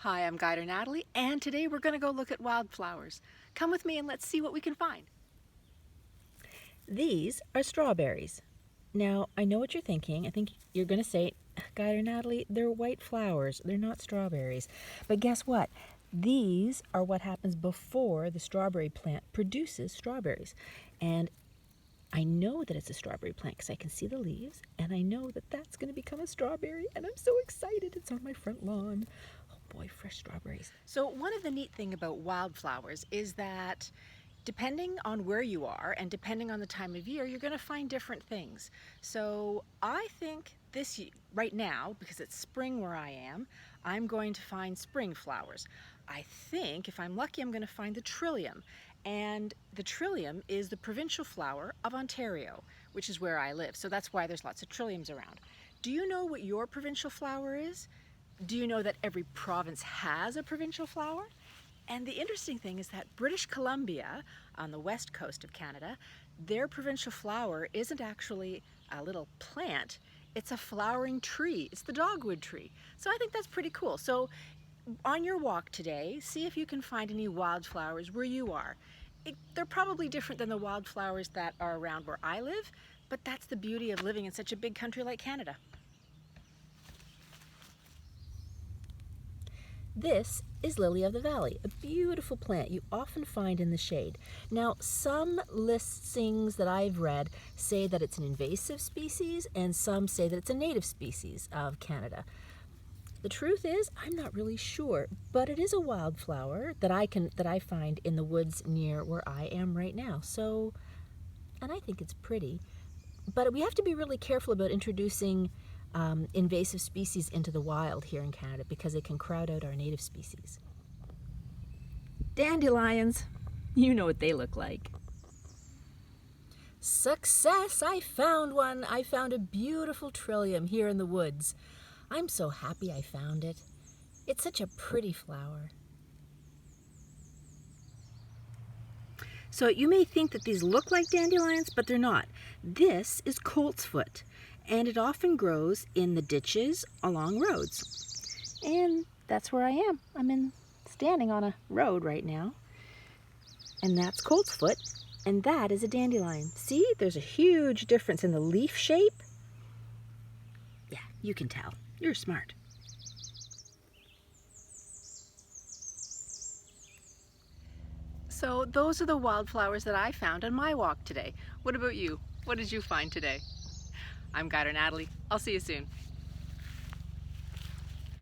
Hi, I'm Guider Natalie, and today we're going to go look at wildflowers. Come with me and let's see what we can find. These are strawberries. Now, I know what you're thinking. I think you're going to say, Guider Natalie, they're white flowers. They're not strawberries. But guess what? These are what happens before the strawberry plant produces strawberries. And I know that it's a strawberry plant because I can see the leaves, and I know that that's going to become a strawberry, and I'm so excited. It's on my front lawn. Oh boy, fresh strawberries. So one of the neat things about wildflowers is that depending on where you are and depending on the time of year, you're going to find different things. So I think right now, because it's spring where I am, I'm going to find spring flowers. I think if I'm lucky, I'm going to find the trillium. And the trillium is the provincial flower of Ontario, which is where I live. So that's why there's lots of trilliums around. Do you know what your provincial flower is? Do you know that every province has a provincial flower? And the interesting thing is that British Columbia, on the west coast of Canada, their provincial flower isn't actually a little plant, it's a flowering tree. It's the dogwood tree. So I think that's pretty cool. So on your walk today, see if you can find any wildflowers where you are. They're probably different than the wildflowers that are around where I live, but that's the beauty of living in such a big country like Canada. This is lily of the valley, a beautiful plant you often find in the shade. Now, some listings that I've read say that it's an invasive species, and some say that it's a native species of Canada. The truth is, I'm not really sure, but it is a wildflower that I find in the woods near where I am right now. So, and I think it's pretty. But we have to be really careful about introducing invasive species into the wild here in Canada because it can crowd out our native species. Dandelions, you know what they look like. Success! I found one! I found a beautiful trillium here in the woods. I'm so happy I found it. It's such a pretty flower. So you may think that these look like dandelions, but they're not. This is coltsfoot, and it often grows in the ditches along roads. And that's where I am. I'm standing on a road right now, and that's coltsfoot, and that is a dandelion. See, there's a huge difference in the leaf shape. Yeah, you can tell. You're smart. So those are the wildflowers that I found on my walk today. What about you? What did you find today? I'm Guider Natalie. I'll see you soon.